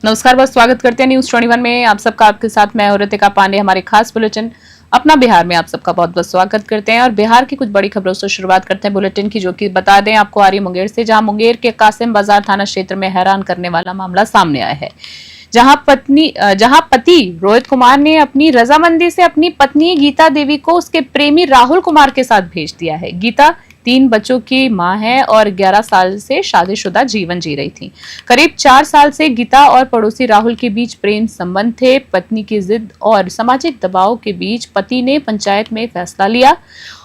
नमस्कार, बहुत स्वागत करते हैं न्यूज 21 में आप सबका। आपके साथ मैं हूं रितिका पांडे। हमारे खास बुलेटिन अपना बिहार में आप सबका बहुत बहुत स्वागत करते हैं और बिहार की कुछ बड़ी खबरों से शुरुआत करते हैं बुलेटिन की, जो कि बता दें आपको आ रही मुंगेर से, जहां मुंगेर के कासिम बाजार थाना क्षेत्र में हैरान करने वाला मामला सामने आया है। जहां पति रोहित कुमार ने अपनी रजामंदी से अपनी पत्नी गीता देवी को उसके प्रेमी राहुल कुमार के साथ भेज दिया है। गीता 3 बच्चों की मां है और 11 साल से शादीशुदा जीवन जी रही थी। करीब 4 साल से गीता और पड़ोसी राहुल के बीच प्रेम संबंध थे। पत्नी की जिद और सामाजिक दबाव के बीच पति ने पंचायत में फैसला लिया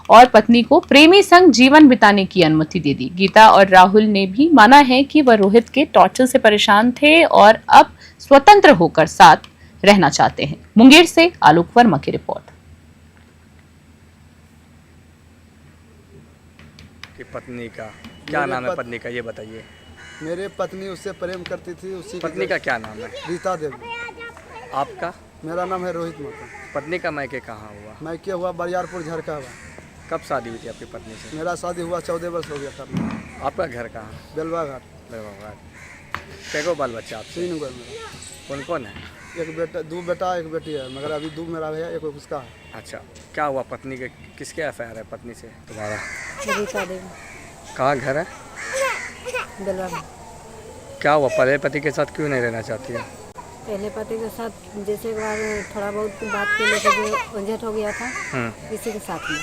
और पत्नी को प्रेमी संग जीवन बिताने की अनुमति दे दी। गीता और राहुल ने भी माना है कि वह रोहित के टॉर्चर से परेशान थे और अब स्वतंत्र होकर साथ रहना चाहते हैं। मुंगेर से आलोक वर्मा की रिपोर्ट। पत्नी का क्या नाम है? पत्नी का ये बताइए। मेरे पत्नी उससे प्रेम करती थी। उसी पत्नी का क्या नाम है? गीता देवी। आपका? मेरा नाम है रोहित माता। पत्नी का मायके कहाँ हुआ? मायके हुआ बरियारपुर झरका हुआ। कब शादी हुई थी आपकी पत्नी से? मेरा शादी हुआ 14 वर्ष हो गया था। आपका घर कहाँ? बेलवा घाट। बेलवा घाट। कैगो बाल बच्चा आपसे? 3 गो मेरा। कौन कौन है? एक बेटा, 2 बेटा 1 बेटी है, मगर अभी 2 मेरा है, 1 उसका है। अच्छा, क्या हुआ पत्नी के? किसके अफेयर है पत्नी से तुम्हारा? गीता देवी। कहाँ घर है? बेलवा में। क्या हुआ, पहले पति के साथ क्यों नहीं रहना चाहती है? पहले पति के साथ जैसे एक बार थोड़ा बहुत बात के लेकर जो झंझट हो गया था किसी के साथ में,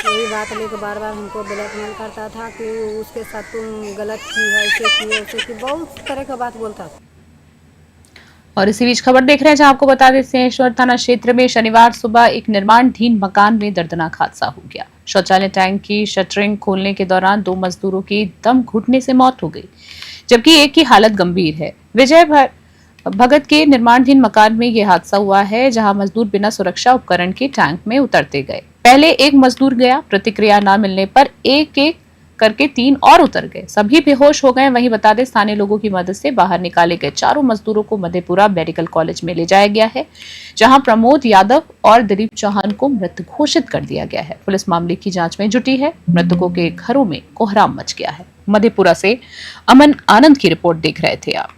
वही बात लेकर बार बार हमको ब्लैकमेल करता था कि उसके साथ तुम गलत की है, ऐसे की, बहुत तरह का बात बोलता था। और इसी बीच खबर देख रहे हैं, जहां आपको बता दें सिंहेश्वर थाना क्षेत्र में शनिवार सुबह एक निर्माणाधीन मकान में दर्दनाक हादसा हो गया। शौचालय टैंक की शटरिंग खोलने के दौरान 2 मजदूरों की दम घुटने से मौत हो गई, जबकि एक की हालत गंभीर है। विजय भगत के निर्माणाधीन मकान में यह हादसा हुआ है, जहां मजदूर बिना सुरक्षा उपकरण के टैंक में उतरते गए। पहले एक मजदूर गया, प्रतिक्रिया न मिलने पर एक एक करके 3 और उतर गए। सभी बेहोश हो गए। वहीं बता दें स्थानीय लोगों की मदद से बाहर निकाले गए 4 मजदूरों को मधेपुरा मेडिकल कॉलेज में ले जाया गया है, जहां प्रमोद यादव और दिलीप चौहान को मृत घोषित कर दिया गया है। पुलिस मामले की जांच में जुटी है। मृतकों के घरों में कोहराम मच गया है। मधेपुरा से अमन आनंद की रिपोर्ट देख रहे थे आप।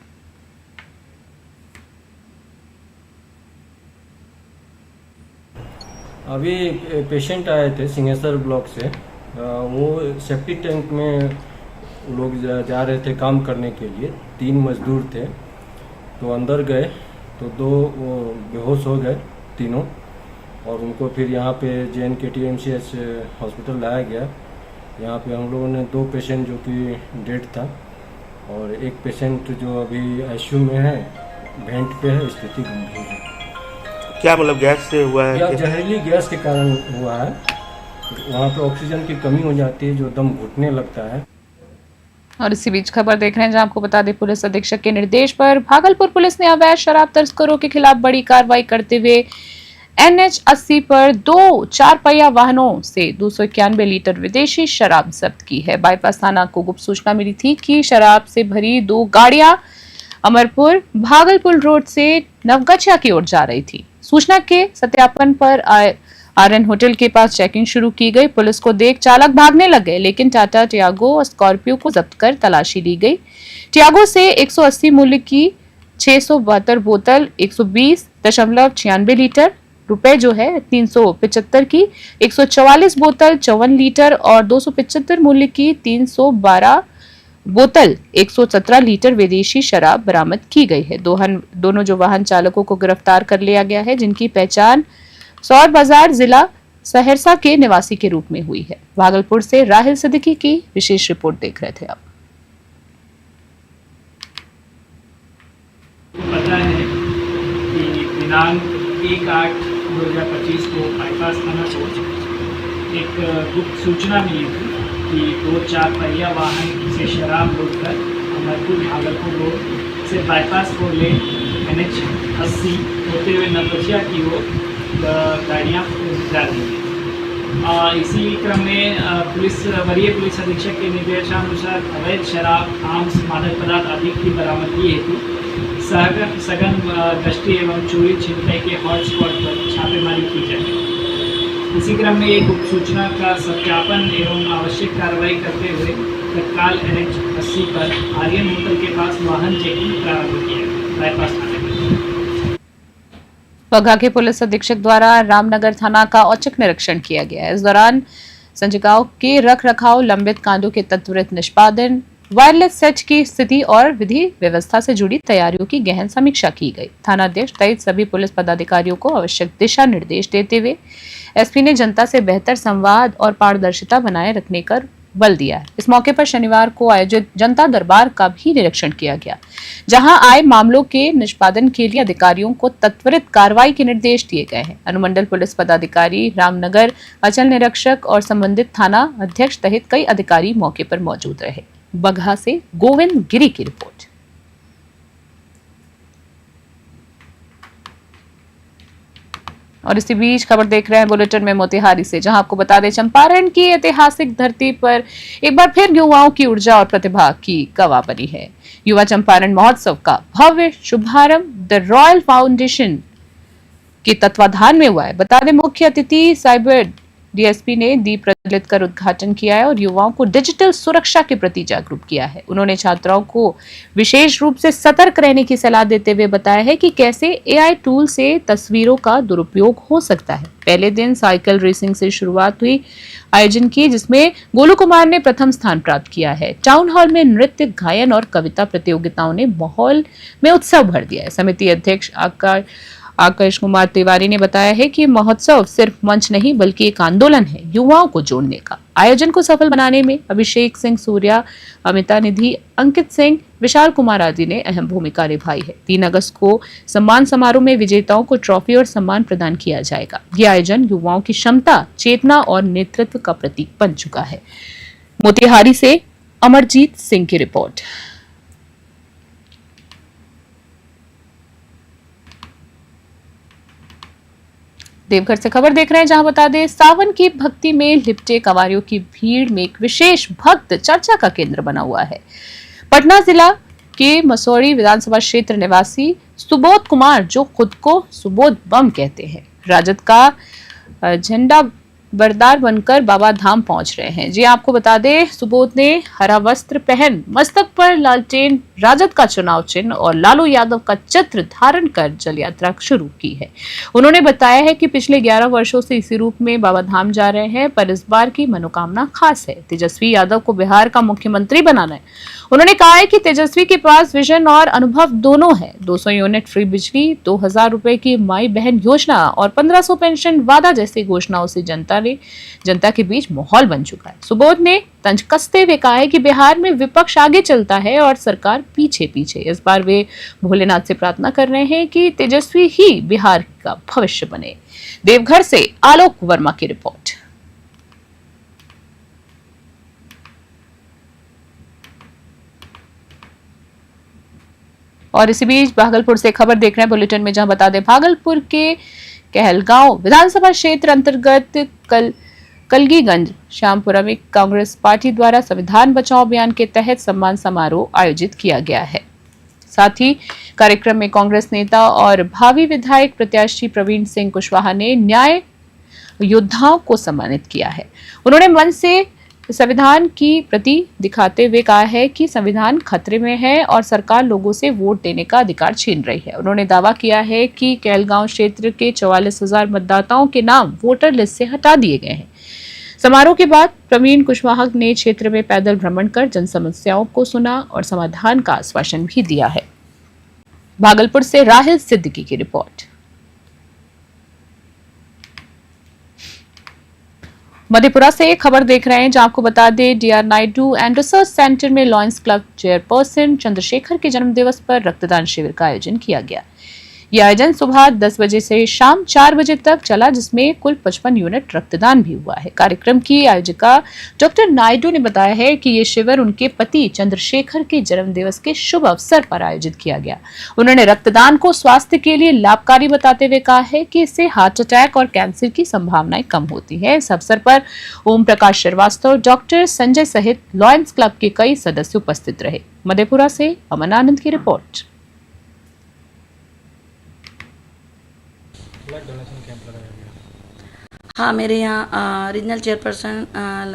अभी पेशेंट आए थे सिंहेश्वर ब्लॉक से। वो सेफ्टी टैंक में लोग जा रहे थे काम करने के लिए। 3 मजदूर थे, तो अंदर गए तो 2 बेहोश हो गए तीनों, और उनको फिर यहाँ पे JNKTMCH हॉस्पिटल लाया गया। यहाँ पे हम लोगों ने 2 पेशेंट जो कि डेड था और एक पेशेंट जो अभी ICU में है, वेंट पे है, स्थिति गंभीर है। क्या मतलब गैस से हुआ है? जहरीली गैस के कारण हुआ है। वहाँ पे ऑक्सीजन की कमी हो जाती है, जो दम घुटने लगता है। और इसी बीच खबर देख रहे हैं, जहां आपको बता दें पुलिस अधीक्षक के निर्देश पर भागलपुर पुलिस ने अवैध शराब तस्करों के खिलाफ बड़ी कार्रवाई करते हुए NH 80 पर 2 4 पहिया वाहनों से 291 लीटर विदेशी शराब जब्त की है। बाईपास थाना को गुप्त सूचना मिली थी कि शराब से भरी 2 गाड़ियां अमरपुर भागलपुर रोड से नवगछिया की ओर जा रही थी। सूचना के सत्यापन पर RN होटल के पास चेकिंग शुरू की गई। पुलिस को देख चालक भागने लगे, लेकिन टाटा टियागो और स्कॉर्पियो को जब्त कर तलाशी ली गई। टियागो से 180 मूल्य की 672 बोतल 120.96 लीटर रुपए जो है 375 की 144 बोतल 54 लीटर और 275 मूल्य की 312 बोतल 117 लीटर विदेशी शराब बरामद की गई है। दोनों जो वाहन चालकों को गिरफ्तार कर लिया गया है, जिनकी पहचान सौर बाजार जिला सहरसा के निवासी के रूप में हुई है। भागलपुर से राहिल सिद्दीकी की विशेष रिपोर्ट देख रहे थे आप। पता है कि दिनांक 1/8/2025 को बाईपास थाना को एक गुप्त सूचना मिली थी कि 2 4 पहिया वाहन से शराब लोडकर अमरपुर भागलपुर रोड से बाईपास 4 लेन NH 80 होते हुए नवगछिया की ओर गाड़ियाँ जा रही हैं। इसी क्रम में वरीय पुलिस अधीक्षक के निर्देशानुसार अवैध शराब, आर्म्स, मादक पदार्थ आदि की बरामदगी हेतु सघन गश्ती एवं चोरी छिनतई के हॉटस्पॉट पर छापेमारी की जाए। इसी क्रम में एक गुप्त सूचना का सत्यापन एवं आवश्यक कार्रवाई करते हुए तत्काल NH 80 पर आर्यन होटल के पास वाहन चेकिंग प्रारंभ किया। बाईपास थाने में। बगहा के पुलिस अधीक्षक द्वारा रामनगर थाना का औचक निरीक्षण किया गया। इस दौरान संजगांव के रख रखाव, लंबित कांडों के त्वरित निष्पादन, वायरलेस सेट की स्थिति और विधि व्यवस्था से जुड़ी तैयारियों की गहन समीक्षा की गई। थानाध्यक्ष सहित सभी पुलिस पदाधिकारियों को आवश्यक दिशा निर्देश देते हुए एसपी ने जनता से बेहतर संवाद और पारदर्शिता बनाए रखने पर बल दिया। इस मौके पर शनिवार को आयोजित जनता दरबार का भी निरीक्षण किया गया, जहां आए मामलों के निष्पादन के लिए अधिकारियों को त्वरित कार्रवाई के निर्देश दिए गए हैं। अनुमंडल पुलिस पदाधिकारी, रामनगर अंचल निरीक्षक और संबंधित थाना अध्यक्ष सहित कई अधिकारी मौके पर मौजूद रहे। बगहा से गोविंद गिरी की रिपोर्ट। और इसी बीच खबर देख रहे हैं बुलेटिन में मोतिहारी से, जहां आपको बता दें चंपारण की ऐतिहासिक धरती पर एक बार फिर युवाओं की ऊर्जा और प्रतिभा की गवाह बनी है। युवा चंपारण महोत्सव का भव्य शुभारंभ द रॉयल फाउंडेशन के तत्वाधान में हुआ है। बता दें मुख्य अतिथि साइबर डीएसपी ने दीप प्रज्वलित कर उद्घाटन किया है और युवाओं को डिजिटल सुरक्षा के प्रति जागरूक किया है। उन्होंने छात्राओं को विशेष रूप से सतर्क रहने की सलाह देते हुए बताया है कि कैसे एआई टूल से तस्वीरों का दुरुपयोग हो सकता है। पहले दिन साइकिल रेसिंग से शुरुआत हुई आयोजन की, जिसमें गोलू कुमार ने प्रथम स्थान प्राप्त किया है। टाउन हॉल में नृत्य, गायन और कविता प्रतियोगिताओं ने माहौल में उत्साह भर दिया है। समिति अध्यक्ष आकाश कुमार तिवारी ने बताया है कि महोत्सव सिर्फ मंच नहीं बल्कि एक आंदोलन है युवाओं को जोड़ने का। आयोजन को सफल बनाने में अभिषेक सिंह सूर्या, अमिता निधि, अंकित सिंह, विशाल कुमार आदि ने अहम भूमिका निभाई है। 3 अगस्त को सम्मान समारोह में विजेताओं को ट्रॉफी और सम्मान प्रदान किया जाएगा। ये आयोजन युवाओं की क्षमता, चेतना और नेतृत्व का प्रतीक बन चुका है। मोतिहारी से अमरजीत सिंह की रिपोर्ट। देवघर से खबर देख रहे हैं, जहां बता दें सावन की भक्ति में लिपटे कंवारियों की भीड़ में एक विशेष भक्त चर्चा का केंद्र बना हुआ है। पटना जिला के मसौड़ी विधानसभा क्षेत्र निवासी सुबोध कुमार, जो खुद को सुबोध बम कहते हैं, राजद का झंडा बरदार बनकर बाबा धाम पहुंच रहे हैं। जी आपको बता दें सुबोध ने हरा वस्त्र पहन, मस्तक पर लालटेन, राजद का चुनाव चिन्ह और लालू यादव का चित्र धारण कर जल यात्रा शुरू की है। उन्होंने बताया है कि पिछले 11 वर्षों से इसी रूप में बाबा धाम जा रहे हैं, पर इस बार की मनोकामना खास है। तेजस्वी यादव को बिहार का मुख्यमंत्री बनाना है। उन्होंने कहा है कि तेजस्वी के पास विजन और अनुभव दोनों है। 200 यूनिट फ्री बिजली, 2000 रुपए की माई बहन योजना और 1500 पेंशन वादा जैसी घोषणाओं से जनता के बीच माहौल बन चुका है। सुबोध ने तंज कसते हुए कहा है कि बिहार में विपक्ष आगे चलता है और सरकार पीछे पीछे। इस बार वे भोलेनाथ से प्रार्थना कर रहे हैं कि तेजस्वी ही बिहार का भविष्य बने। देवघर से आलोक वर्मा की रिपोर्ट। और इसी बीच भागलपुर से खबर देख रहे हैं बुलेटिन में, जहां बता दें भागलपुर के कहलगांव विधानसभा क्षेत्र अंतर्गत कलगीगंज श्यामपुरा में कांग्रेस पार्टी द्वारा संविधान बचाओ अभियान के तहत सम्मान समारोह आयोजित किया गया है। साथ ही कार्यक्रम में कांग्रेस नेता और भावी विधायक प्रत्याशी प्रवीण सिंह कुशवाहा ने न्याय योद्धाओं को सम्मानित किया है। उन्होंने मंच से संविधान की प्रति दिखाते हुए कहा है कि संविधान खतरे में है और सरकार लोगों से वोट देने का अधिकार छीन रही है। उन्होंने दावा किया है कि कहलगांव क्षेत्र के 44,000 मतदाताओं के नाम वोटर लिस्ट से हटा दिए गए हैं। समारोह के बाद प्रवीण कुशवाहा ने क्षेत्र में पैदल भ्रमण कर जन समस्याओं को सुना और समाधान का आश्वासन भी दिया है। भागलपुर से राहिल सिद्दीकी की रिपोर्ट। मधेपुरा से खबर देख रहे हैं, जहां आपको बता दें DR Naidu and research centre में लॉयंस क्लब चेयरपर्सन चंद्रशेखर के जन्मदिवस पर रक्तदान शिविर का आयोजन किया गया। यह आयोजन सुबह 10 बजे से शाम 4 बजे तक चला, जिसमें कुल 55 यूनिट रक्तदान भी हुआ है। कार्यक्रम की आयोजिका डॉक्टर नायडू ने बताया है कि ये शिविर उनके पति चंद्रशेखर के जन्मदिवस के शुभ अवसर पर आयोजित किया गया। उन्होंने रक्तदान को स्वास्थ्य के लिए लाभकारी बताते हुए कहा है कि इससे हार्ट अटैक और कैंसर की संभावनाएं कम होती है। इस अवसर पर ओम प्रकाश श्रीवास्तव, डॉक्टर संजय सहित लॉयंस क्लब के कई सदस्य उपस्थित रहे। मधेपुरा से अमन आनंद की रिपोर्ट। हाँ, मेरे यहाँ रीजनल चेयरपर्सन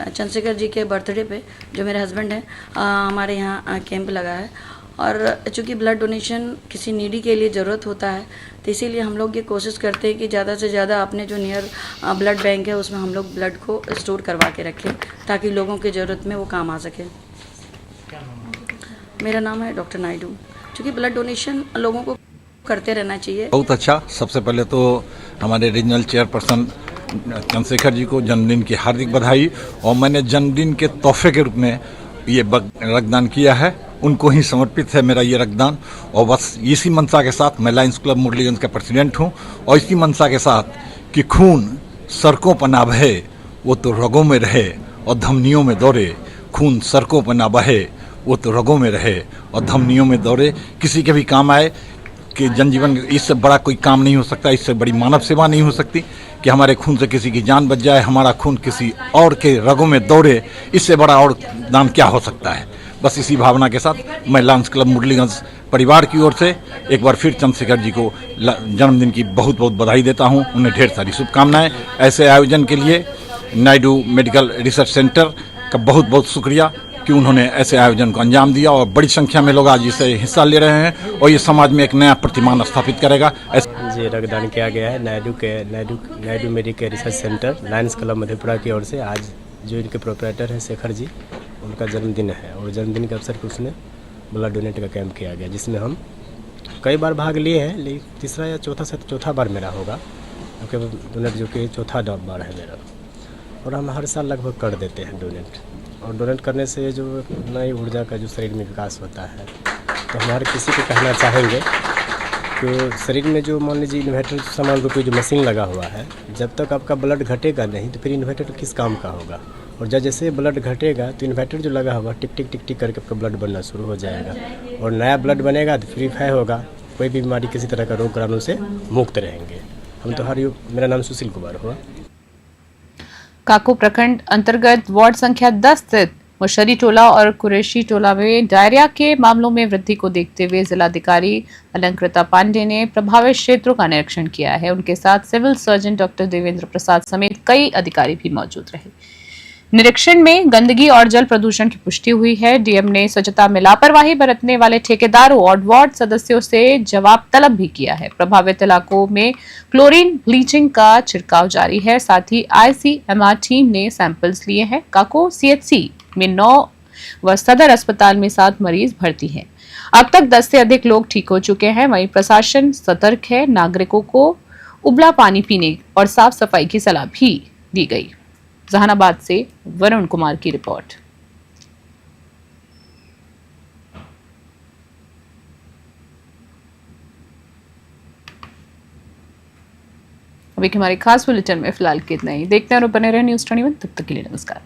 चंद्रशेखर जी के बर्थडे पे, जो मेरे हस्बैंड हैं, हमारे यहाँ कैंप लगा है और चूँकि ब्लड डोनेशन किसी नीडी के लिए ज़रूरत होता है, तो इसीलिए हम लोग ये कोशिश करते हैं कि ज़्यादा से ज़्यादा अपने जो नियर ब्लड बैंक है उसमें हम लोग ब्लड को स्टोर करवा के रखें, ताकि लोगों की ज़रूरत में वो काम आ सके। मेरा नाम है डॉक्टर नायडू। चूँकि ब्लड डोनेशन लोगों को करते रहना चाहिए। बहुत अच्छा। सबसे पहले तो हमारे रीजनल चेयरपर्सन चंद्रशेखर जी को जन्मदिन की हार्दिक बधाई, और मैंने जन्मदिन के तोहफे के रूप में ये रक्तदान किया है, उनको ही समर्पित है मेरा ये रक्तदान। और बस इसी मंशा के साथ मैं लायंस क्लब मुरलीगंज का प्रेसिडेंट हूँ, और इसी मंशा के साथ कि खून सड़कों पर ना बहे वो तो रगों में रहे और धमनियों में दौड़े, खून सड़कों पर ना बहे वो तो रगों में रहे और धमनियों में दौड़े, किसी के भी काम आए कि जनजीवन। इससे बड़ा कोई काम नहीं हो सकता, इससे बड़ी मानव सेवा नहीं हो सकती कि हमारे खून से किसी की जान बच जाए, हमारा खून किसी और के रगों में दौड़े, इससे बड़ा और दान क्या हो सकता है। बस इसी भावना के साथ मैं लायंस क्लब मुरलीगंज परिवार की ओर से एक बार फिर चंद्रशेखर जी को जन्मदिन की बहुत बहुत बधाई देता हूँ, उन्हें ढेर सारी शुभकामनाएं। ऐसे आयोजन के लिए नायडू मेडिकल रिसर्च सेंटर का बहुत बहुत शुक्रिया कि उन्होंने ऐसे आयोजन को अंजाम दिया, और बड़ी संख्या में लोग आज इससे हिस्सा ले रहे हैं, और ये समाज में एक नया प्रतिमान स्थापित करेगा। जी, रक्तदान किया गया है Naidu medical research centre Lions club Madhepura की ओर से। आज जो इनके प्रोपराइटर हैं शेखर जी, उनका जन्मदिन है, और जन्मदिन के अवसर पर उसने ब्लड डोनेट का कैंप किया गया, जिसमें हम कई बार भाग लिए हैं, लेकिन तीसरा या चौथा बार मेरा होगा, क्योंकि डोनेट जो कि चौथा बार है मेरा। और हम हर साल लगभग कर देते हैं डोनेट, और डोनेट करने से जो नई ऊर्जा का जो शरीर में विकास होता है, तो हमारे किसी को कहना चाहेंगे कि शरीर में जो मान लीजिए इन्वर्टर समान रूपी जो मशीन लगा हुआ है, जब तक आपका ब्लड घटेगा नहीं तो फिर इन्वर्टर किस काम का होगा। और जब जैसे ब्लड घटेगा तो इन्वर्टर जो लगा हुआ टिक टिक टिक टिक करके आपका ब्लड बनना शुरू हो जाएगा, और नया ब्लड बनेगा तो फ्री फायर होगा, कोई भी बीमारी किसी तरह का रोग कराने से मुक्त रहेंगे हम। तो मेरा नाम सुशील कुमार हुआ। काको प्रखंड अंतर्गत वार्ड संख्या 10 स्थित मुशरी टोला और कुरैशी टोला में डायरिया के मामलों में वृद्धि को देखते हुए जिलाधिकारी अलंकृता पांडे ने प्रभावित क्षेत्रों का निरीक्षण किया है। उनके साथ सिविल सर्जन डॉक्टर देवेंद्र प्रसाद समेत कई अधिकारी भी मौजूद रहे। निरीक्षण में गंदगी और जल प्रदूषण की पुष्टि हुई है। डीएम ने स्वच्छता में लापरवाही बरतने वाले ठेकेदारों और वार्ड सदस्यों से जवाब तलब भी किया है। प्रभावित इलाकों में क्लोरीन ब्लीचिंग का छिड़काव जारी है। साथ ही ICMR टीम ने सैंपल्स लिए हैं। काको CHC में 9 व सदर अस्पताल में 7 मरीज भर्ती हैं। अब तक 10 से अधिक लोग ठीक हो चुके हैं। वहीं प्रशासन सतर्क है। नागरिकों को उबला पानी पीने और साफ सफाई की सलाह भी दी गई। जहानाबाद से वरुण कुमार की रिपोर्ट। अभी के हमारे खास बुलेटिन में फिलहाल कितना ही। देखते हैं और बने रहे न्यूज़ 21। तब तक के लिए नमस्कार।